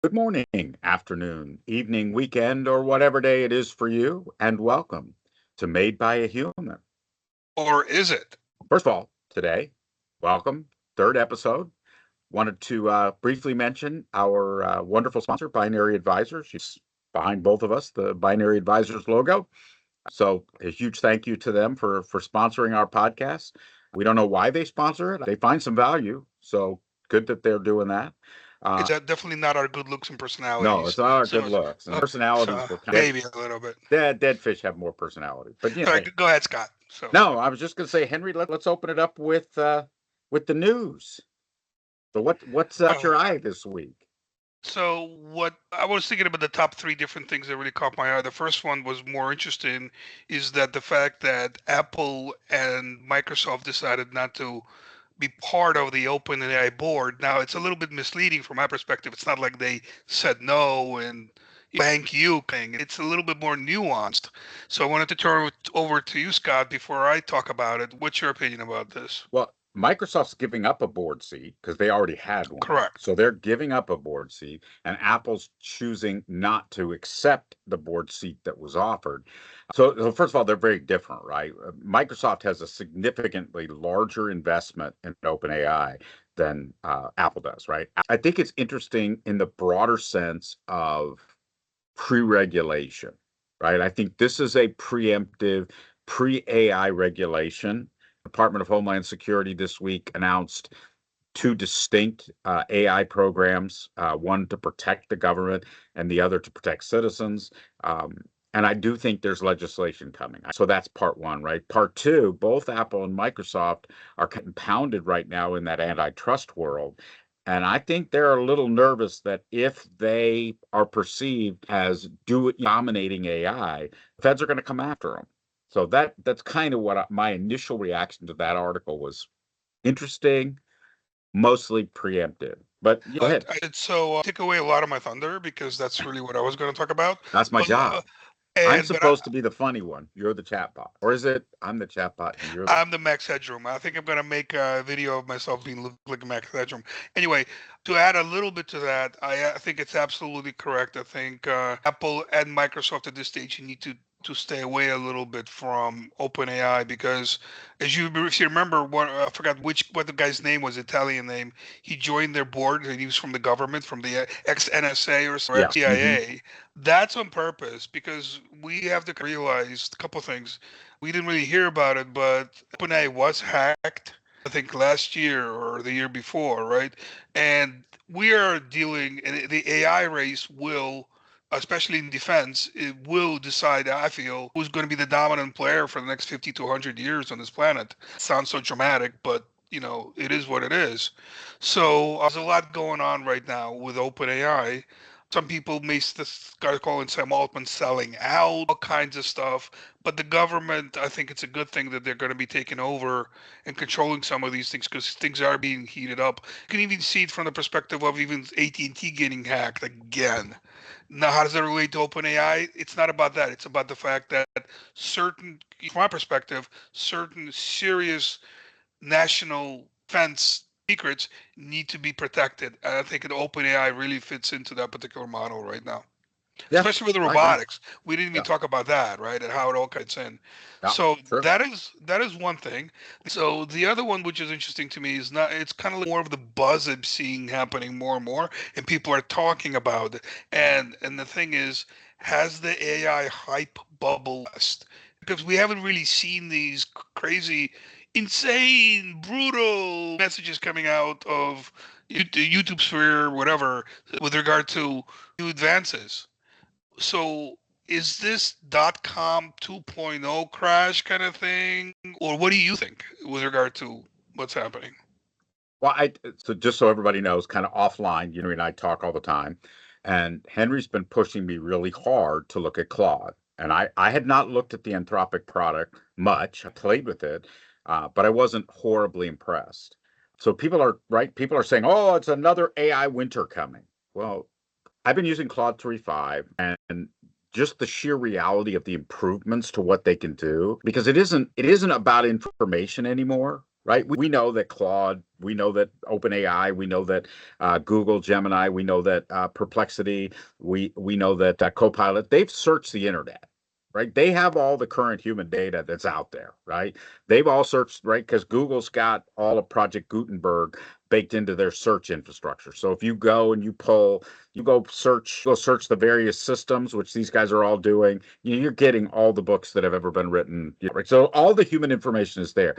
Good morning, afternoon, evening, weekend, or whatever day it is for you, and welcome to Made by a Human. Or is it? First of all, today, welcome, third episode. Wanted to briefly mention our wonderful sponsor, Binary Advisors. She's behind both of us, the Binary Advisors logo. So a huge thank you to them for sponsoring our podcast. We don't know why they sponsor it. They find some value, so good that they're doing that. It's Uh, definitely not our good looks and no, personalities. it's not our good So, looks and okay, personalities. so Were kind of maybe a little bit. dead fish have more personality. But All right, hey, go ahead, Scott. So, no, I was just going to say, Henry, let's open it up with the news. So what's uh, your eye this week? so what I was thinking about the top three different things that really caught my eye. The first one was more interesting, is that the fact that Apple and Microsoft decided not to be part of the OpenAI board. Now, it's a little bit misleading from my perspective. It's not like they said no and thank you thing. It's a little bit more nuanced. So I wanted to turn it over to you, Scott, before I talk about it. What's your opinion about this? Well, Microsoft's giving up a board seat because they already had one. Correct. So they're giving up a board seat, and Apple's choosing not to accept the board seat that was offered. So first of all, they're very different, right? Microsoft has a significantly larger investment in OpenAI than Apple does, right? I think it's interesting in the broader sense of pre-regulation, right? I think this is a preemptive pre-AI regulation. Department of Homeland Security this week announced two distinct AI programs, one to protect the government and the other to protect citizens. And I do think there's legislation coming. So that's part one, right? Part two, both Apple and Microsoft are compounded right now in that antitrust world. And I think they're a little nervous that if they are perceived as dominating AI, feds are going to come after them. So that's kind of what my initial reaction to that article was. Interesting, mostly preemptive. But go ahead. Take away a lot of my thunder because that's really what I was going to talk about. That's my But job. I'm and but I, supposed to be the funny one. You're the chatbot. Or is it I'm the chatbot and you're the I'm the Max Headroom. I think I'm gonna make a video of myself being look like Max Headroom. Anyway, to add a little bit to that, I think it's absolutely correct. I think Apple and Microsoft at this stage you need to stay away a little bit from OpenAI because, if you remember, I forgot what the guy's name was, Italian name. He joined their board and he was from the government, from the ex NSA or yeah. ex CIA. That's on purpose because we have to realize a couple things. We didn't really hear about it, but OpenAI was hacked, I think last year or the year before, right? And we are dealing, and the AI race will, especially in defense, it will decide, I feel, who's going to be the dominant player for the next 50 to 100 years on this planet. Sounds so dramatic, but it is what it is. So there's a lot going on right now with OpenAI. Some people may start calling Sam Altman selling out, all kinds of stuff. But the government, I think it's a good thing that they're going to be taking over and controlling some of these things because things are being heated up. You can even see it from the perspective of even AT&T getting hacked again. Now, how does that relate to OpenAI? It's not about that. It's about the fact that from my perspective, certain serious national defense secrets need to be protected. And I think an OpenAI really fits into that particular model right now, Yeah, especially with the I agree. robotics. We didn't even Yeah. talk about that, right? And how it all fits in. Yeah. So True. that is one thing. So the other one, which is interesting to me, is not. It's kind of like more of the buzz I'm seeing happening more and more, and people are talking about it. And the thing is, has the AI hype bubble burst? Because we haven't really seen these crazy, insane, brutal messages coming out of YouTube sphere, whatever, with regard to new advances. So is this .com 2.0 crash kind of thing, or what do you think with regard to what's happening? Well, so just so everybody knows, kind of offline, and I talk all the time, and Henry's been pushing me really hard to look at Claude. And I had not looked at the Anthropic product much. I played with it, but I wasn't horribly impressed. So people are right. People are saying, "Oh, it's another AI winter coming." Well, I've been using Claude 3.5 and just the sheer reality of the improvements to what they can do because it isn't about information anymore. right? We know that Claude, we know that OpenAI, we know that Google Gemini, we know that Perplexity, we know that Copilot, they've searched the internet, right? They have all the current human data that's out there, right? They've all searched, right? Because Google's got all of Project Gutenberg baked into their search infrastructure. So if you go and you go search the various systems, which these guys are all doing, you're getting all the books that have ever been written, right? So all the human information is there.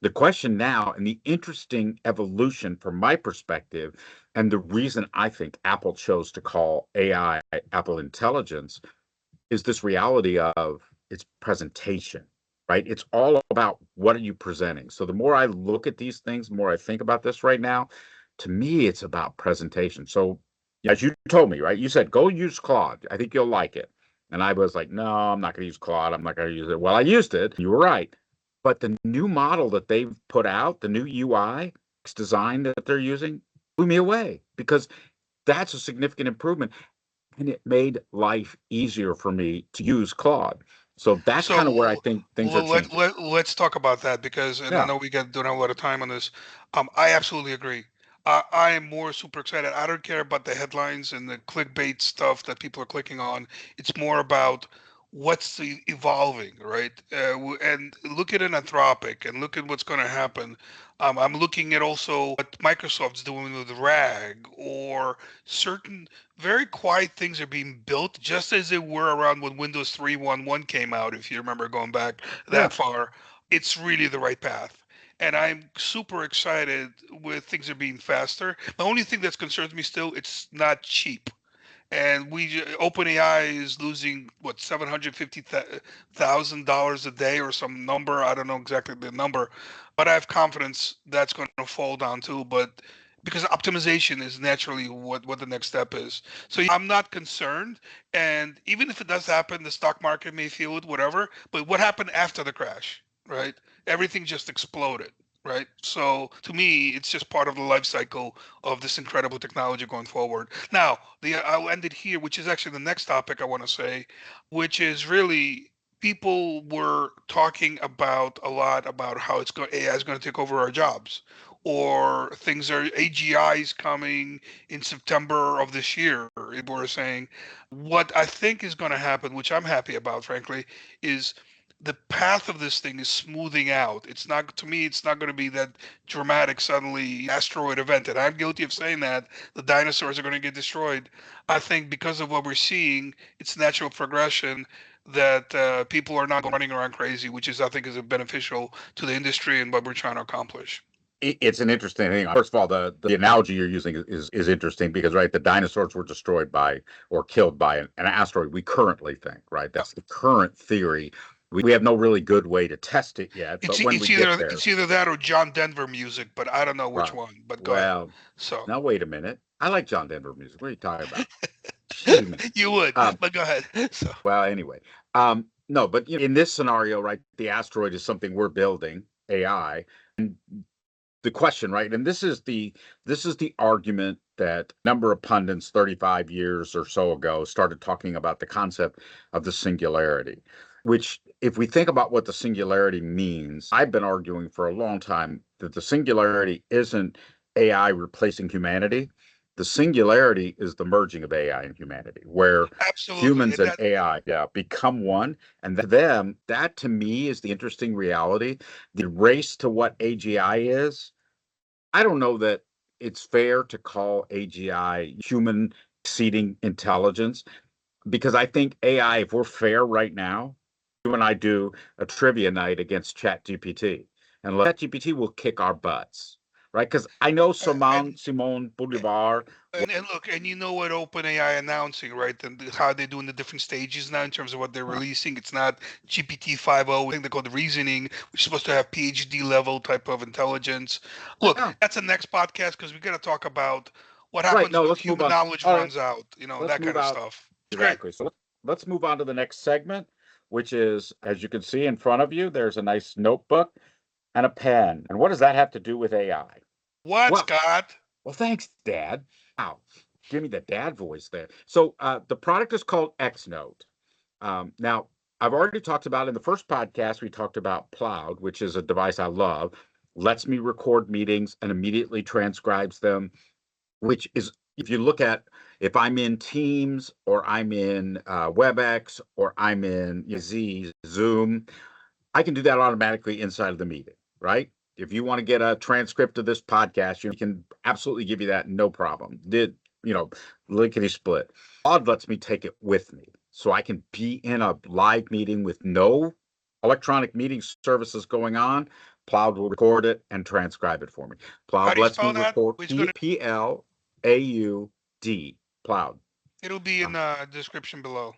The question now, and the interesting evolution from my perspective, and the reason I think Apple chose to call AI Apple Intelligence, is this reality of its presentation, right? It's all about what are you presenting. So the more I look at these things, the more I think about this right now, to me, it's about presentation. So as you told me, right? You said, go use Claude. I think you'll like it. And I was like, no, I'm not going to use Claude. I'm not going to use it. Well, I used it. You were right. But the new model that they've put out, the new UI design that they're using, blew me away because that's a significant improvement and it made life easier for me to use Claude. So that's kind of where I So think things are changing. let's talk about that because, and I Yeah, know don't have a lot of time on this. I absolutely agree. I am more super excited. I don't care about the headlines and the clickbait stuff that people are clicking on. It's more about what's evolving, right? And look at an Anthropic and look at what's going to happen. I'm looking at also what Microsoft's doing with RAG or certain very quiet things are being built just as they were around when Windows 3.1.1 came out, if you remember going back yeah. that far. It's really the right path. And I'm super excited with things are being faster. The only thing that concerns me still, it's not cheap. And OpenAI is losing what $750,000 a day or some number. I don't know exactly the number, but I have confidence that's going to fall down too. But because optimization is naturally what the next step is. So yeah, I'm not concerned. And even if it does happen, the stock market may feel it, whatever. But what happened after the crash, right? Everything just exploded, right? So to me, it's just part of the life cycle of this incredible technology going forward. Now, I'll end it here, which is actually the next topic I want to say, which is really people were talking about a lot about how AI is going to take over our jobs, or things are AGI is coming in September of this year. People were saying what I think is going to happen, which I'm happy about, frankly, is the path of this thing is smoothing out. It's not, to me, it's not going to be that dramatic suddenly asteroid event. And I'm guilty of saying that the dinosaurs are going to get destroyed. I think because of what we're seeing, it's natural progression that people are not running around crazy, which is, I think, is beneficial to the industry and what we're trying to accomplish. It's an interesting thing. First of all, the analogy you're using is interesting because, right, the dinosaurs were destroyed by or killed by an asteroid. We currently think, right? That's the current theory. We have no really good way to test it yet, but when we get there, It's either that or John Denver music, but I don't know which right? one. But go ahead. Well, So now wait a minute. I like John Denver music. What are you talking about? Gee, man. you would, Um, but go ahead. So well, anyway, no, but in this scenario, right, the asteroid is something we're building, AI, and the question, right? And this is the argument that a number of pundits 35 years or so ago started talking about the concept of the singularity, which if we think about what the singularity means, I've been arguing for a long time that the singularity isn't AI replacing humanity. The singularity is the merging of AI and humanity, where absolutely, humans and and that AI, yeah, become one. And them, that to me is the interesting reality. The race to what AGI is, I don't know that it's fair to call AGI human exceeding intelligence because I think AI, if we're fair right now, you and I do a trivia night against ChatGPT, and ChatGPT will kick our butts, right? Because I know Simone Bolivar. and look, and you know what OpenAI announcing, right? And how they're doing the different stages now in terms of what they're releasing. It's not GPT 5.0. I think they call the reasoning, which is supposed to have PhD level type of intelligence. Look, Yeah, that's the next podcast because we got to talk about what right. happens No, when let's move human on. knowledge All right, runs out. let's That move kind of out. stuff. It's great. Exactly. So let's move on to the next segment, which is, as you can see in front of you, there's a nice notebook and a pen. And what does that have to do with AI? What, Well, Scott? well, thanks, Dad. Wow, give me the dad voice there. So the product is called XNote. Now, I've already talked about in the first podcast, we talked about Ploud, which is a device I love. lets me record meetings and immediately transcribes them, which is, if you look at, if I'm in Teams or I'm in WebEx or I'm in Zoom, I can do that automatically inside of the meeting, right? If you want to get a transcript of this podcast, you can absolutely give you that, no problem. You know, lickety split. Claude lets me take it with me. So I can be in a live meeting with no electronic meeting services going on. Ploud will record it and transcribe it for me. How Ploud do you lets me spell that? record Which gonna Plaud, Ploud. it'll be in Uh, the description below.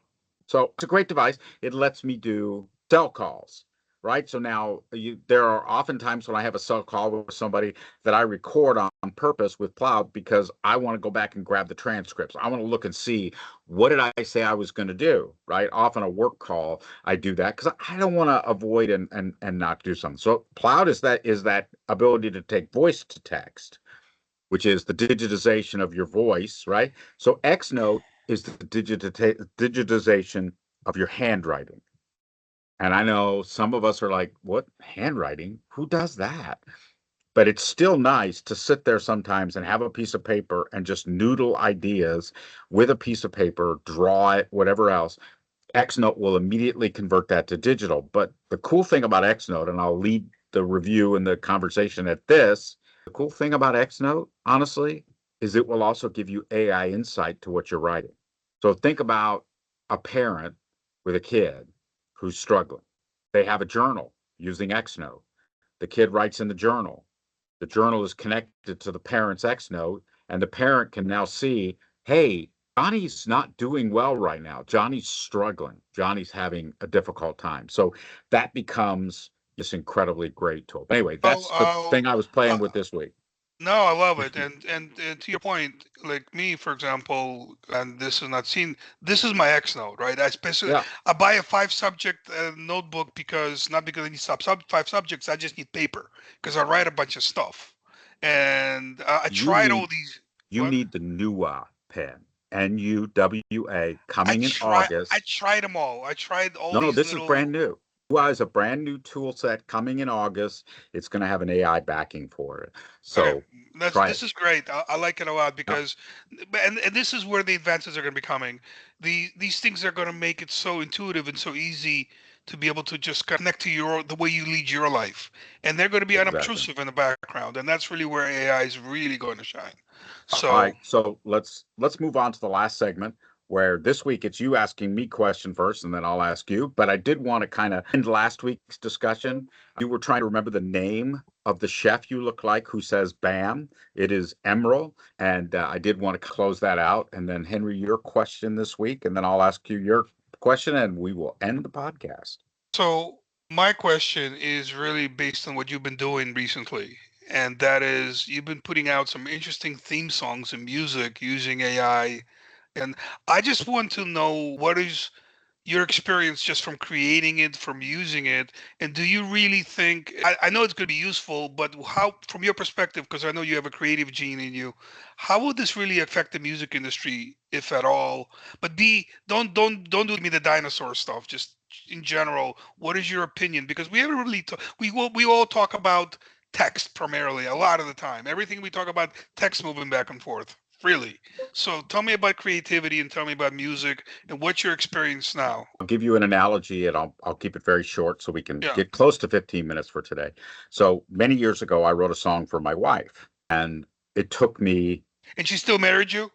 So it's a great device. It lets me do cell calls, right? So now there are often times when I have a cell call with somebody that I record on purpose with Ploud because I want to go back and grab the transcripts. I want to look and see, what did I say I was going to do, right? Often a work call, I do that because I don't want to avoid and not do something. So Ploud is that ability to take voice to text, which is the digitization of your voice, right? So XNote is the digitization of your handwriting. And I know some of us are like, what handwriting? Who does that? But it's still nice to sit there sometimes and have a piece of paper and just noodle ideas with a piece of paper, draw it, whatever else. XNote will immediately convert that to digital. But the cool thing about XNote, and I'll lead the review and the conversation at this, the cool thing about XNote, honestly, is it will also give you AI insight to what you're writing. So think about a parent with a kid who's struggling. They have a journal using XNote. The kid writes in the journal. The journal is connected to the parent's XNote, and the parent can now see, hey, Johnny's not doing well right now. Johnny's struggling. Johnny's having a difficult time. So that becomes this incredibly great tool. Anyway, that's the Oh, thing I was playing uh, with this week. no, I love it. And to your point, like me, for example, and this is not seen. This is my X note, right? Yeah, I buy a five subject notebook because not because I need five subjects. I just need paper because I write a bunch of stuff. And I you tried all need these. you What? need the NUWA pen, NUWA, coming in I August. tried them all. I tried all No, no, these this is brand little. new. NUWA is a brand new tool set coming in August. It's going to have an AI backing for it. Okay, So try it. this is great. I like it a lot Yep, because, and this is where the advances are going to be coming. These things are going to make it so intuitive and so easy to be able to just connect to the way you lead your life, and they're going to be exactly. unobtrusive in the background, and that's really where AI is really going to shine. All So right, so let's move on to the last segment, where this week it's you asking me question first, and then I'll ask you. But I did want to kind of end last week's discussion. You were trying to remember the name of the chef you look like who says "Bam." It is Emerald, and I did want to close that out. And then Henry, your question this week, and then I'll ask you your question, and we will end the podcast. so my question is really based on what you've been doing recently, and that is you've been putting out some interesting theme songs and music using AI. And I just want to know what is your experience just from creating it, from using it, and do you really think, I know it's going to be useful, but how, from your perspective, because I know you have a creative gene in you, how would this really affect the music industry, if at all? But don't do me the dinosaur stuff. Just in general, what is your opinion? Because we haven't really we all talk about text primarily a lot of the time. Everything we talk about text moving back and forth. Really. So tell me about creativity and tell me about music and what's your experience now? I'll give you an analogy, and I'll keep it very short so we can Yeah. get close to 15 minutes for today. So many years ago, I wrote a song for my wife, and it took me, And she still married you?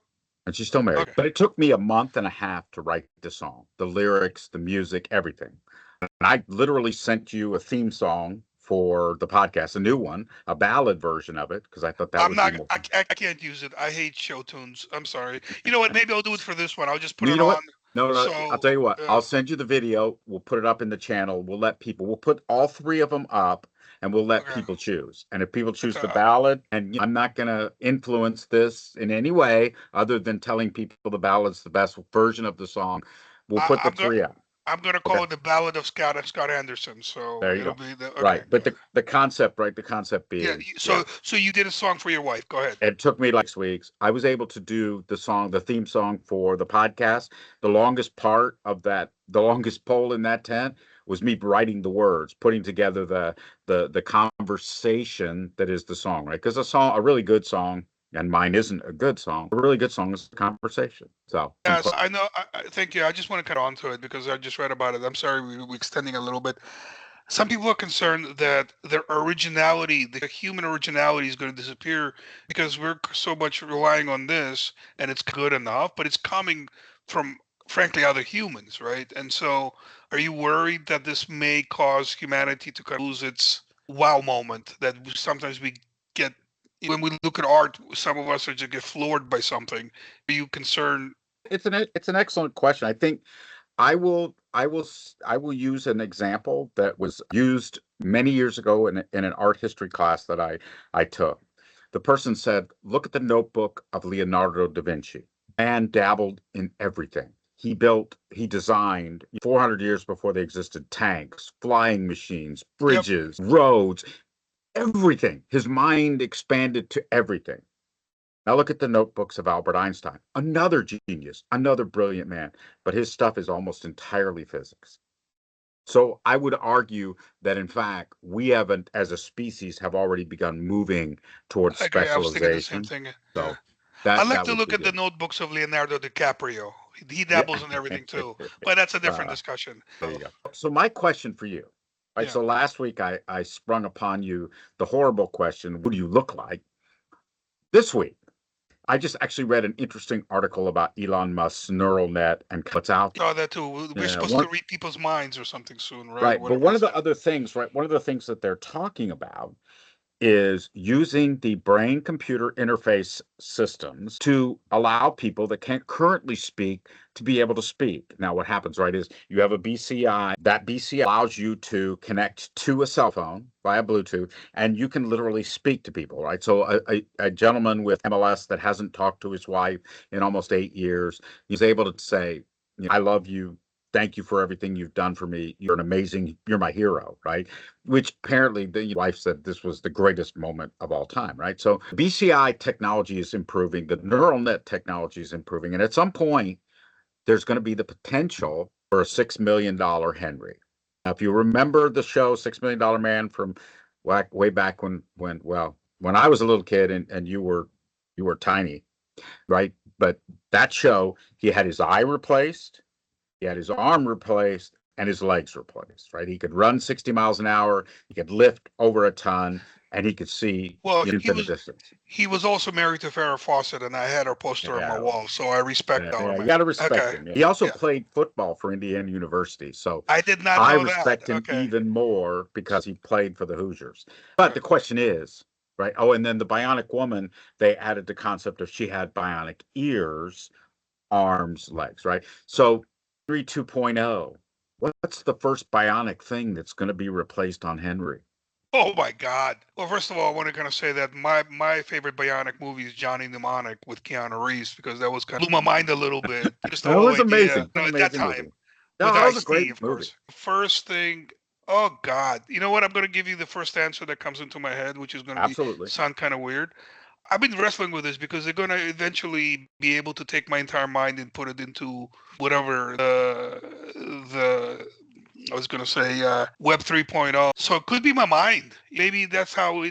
and she's still married, Okay. but it took me a month and a half to write the song, the lyrics, the music, everything. And I literally sent you a theme song for the podcast, a new one, a ballad version of it, because I thought that I'm would be not, more. I can't use it. I hate show tunes. I'm sorry. You know what? Maybe I'll do it for this one. I'll just put You it know on. what? No, no, I'll So, tell you what. I'll send you the video. We'll put it up in the channel. We'll put all three of them up and we'll let okay. people choose. And if people choose the Okay. ballad, and I'm not going to influence this in any way other than telling people the ballad's the best version of the song, we'll I, put the I'm going to, three up. I'm going to Okay. call it the Ballad of Scott Anderson. So There you it'll go. be okay. Right. But the concept, right? The concept Yeah. being, yeah. So you did a song for your wife. Go ahead. It took me like 6 weeks. I was able to do the theme song for the podcast. The longest part of that, the longest pole in that tent was me writing the words, putting together the conversation that is the song, right? Because a really good song, and mine isn't a good song. A really good song is a conversation. So Yes, I know. Thank you. I just want to cut on to it because I just read about it. I'm sorry we're extending a little bit. Some people are concerned that their originality, the human originality, is going to disappear because we're so much relying on this, and it's good enough, but it's coming from, frankly, other humans, right? And so, are you worried that this may cause humanity to kind of lose its wow moment that sometimes we get when we look at art? Some of us are just get floored by something. Are you concerned? it's an excellent question. I think I will use an example that was used many years ago in an art history class that I took. The person said, "Look at the notebook of Leonardo da Vinci. Man dabbled in everything. He designed 400 years before they existed tanks, flying machines, Yep. bridges, roads, everything. His mind expanded to everything. Now look at the notebooks of Albert Einstein, another genius, another brilliant man, but his stuff is almost entirely physics. So I would argue that in fact we haven't, as a species, have already begun moving towards I agree. I was thinking the same specialization. thing. Yeah. So I that like that to would look be at the good. notebooks of Leonardo DiCaprio. He Yeah. dabbles in everything too, but that's a different discussion. There you go. So my question for you, right? Yeah. So last week I sprung upon you the horrible question, "What do you look like?" This week I just actually read an interesting article about Elon Musk's neural net and what's out Oh, that too. We're there. supposed to read people's minds or something soon, right? Right. But Whatever one he of the said. other things, right? One of the things that they're talking about is using the brain computer interface systems to allow people that can't currently speak to be able to speak. Now, what happens, right, is you have a BCI. That BCI allows you to connect to a cell phone via Bluetooth, and you can literally speak to people, right? So, a gentleman with MLS that hasn't talked to his wife in almost 8 years, he's able to say, "I love you. Thank you for everything you've done for me. You're my hero," right? Which apparently the wife said this was the greatest moment of all time, right? So BCI technology is improving, the neural net technology is improving, and at some point, there's going to be the potential for a $6 million Henry. Now, if you remember the show $6 Million Man from way back when I was a little kid and you were tiny, right? But that show, he had his eye replaced, he had his arm replaced and his legs replaced, right? He could run 60 miles an hour, he could lift over a ton, and he could see Well, infinite distance. he was also married to Farrah Fawcett, and I had her poster on my Yeah, wall, so I respect the yeah, you element. got to respect Okay. him. He also Yeah. played football for Indiana University, so I did not I know that. respect him Okay. even more because he played for the Hoosiers. But the question is, right? Oh, and then the bionic woman, they added the concept of she had bionic ears, arms, legs, right? So 3 2.0, what's the first bionic thing that's going to be replaced on Henry? Oh my God. Well, first of all, I want to kind of say that my favorite Bionic movie is Johnny Mnemonic with Keanu Reeves because that was kind of blew my mind a little bit. Just the That whole was idea, amazing. An at that amazing time movie. with No, that was a Ice-T, great of movie. course. First thing, oh God. You know what? I'm going to give you the first answer that comes into my head, which is going to be Absolutely. sound kind of weird. I've been wrestling with this because they're going to eventually be able to take my entire mind and put it into whatever the I was gonna say Web 3.0. So it could be my mind. Maybe that's how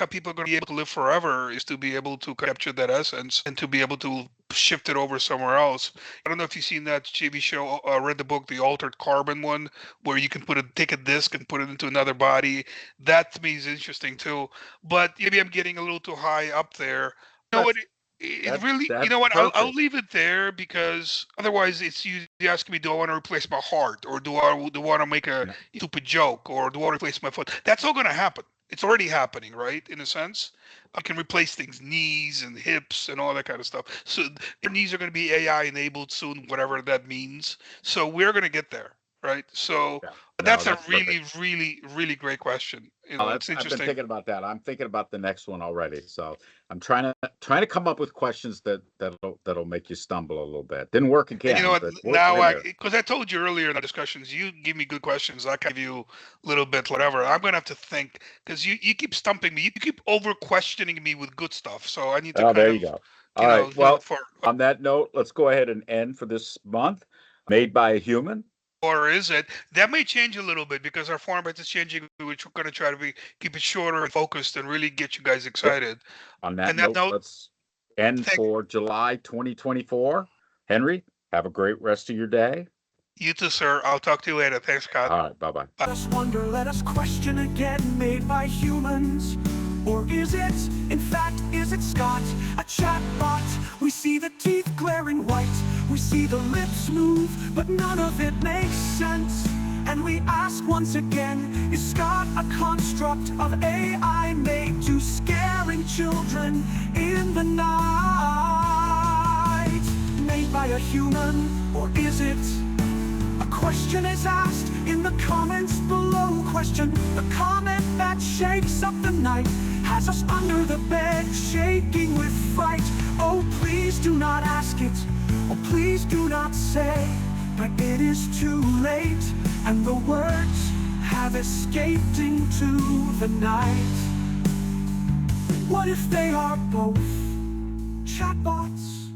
people are gonna be able to live forever is to be able to capture that essence and to be able to shift it over somewhere else. I don't know if you've seen that TV show, read the book, the Altered Carbon one, where you can take a disc and put it into another body. That to me is interesting too. But maybe I'm getting a little too high up there. You know what? That's It that really, you that's know what? I'll perfect. leave it there because otherwise, it's you asking me, do I want to replace my heart, or do I want to make a Yeah. stupid joke, or do I want to replace my foot? That's all going to happen. It's already happening, right? In a sense, I can replace things, knees and hips and all that kind of stuff. So your knees are going to be AI enabled soon, whatever that means. So we're going to get there, right? So Yeah. No, that's a that's perfect. really, really, really great question. It's I've been interesting. thinking about that. I'm thinking about the next one already. So I'm trying to come up with questions that'll make you stumble a little bit. Didn't work And you know again, what? but we're Now, getting there. because I told you earlier in the discussions, you give me good questions. I can give you a little bit, whatever. I'm gonna have to think because you keep stumping me. You keep over questioning me with good stuff. So I need to Oh, kind there of, you go. All right. look Well, for. on that note, let's go ahead and end for this month. Made by a human. or is it? That may change a little bit because our format is changing, which we're going to try to keep it shorter and focused and really get you guys Yep. excited. On that And that note, note, let's end thank for July 2024. Henry, have a great rest of your day. you too, sir. I'll talk to you later. Thanks, Scott. All right, bye-bye. Bye. Let us wonder, let us question again, made by humans. Or is it, in fact, is it Scott, a chatbot? We see the teeth glaring white, we see the lips move, but none of it makes sense. And we ask once again, is Scott a construct of AI made to scaring children in the night? Made by a human, or is it? A question is asked in the comments below. Question, the comment that shakes up the night, has us under the bed shaking with fright. Oh, please do not ask it, oh, please do not say, but it is too late, and the words have escaped into the night. What if they are both chatbots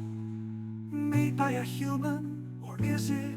made by a human, or is it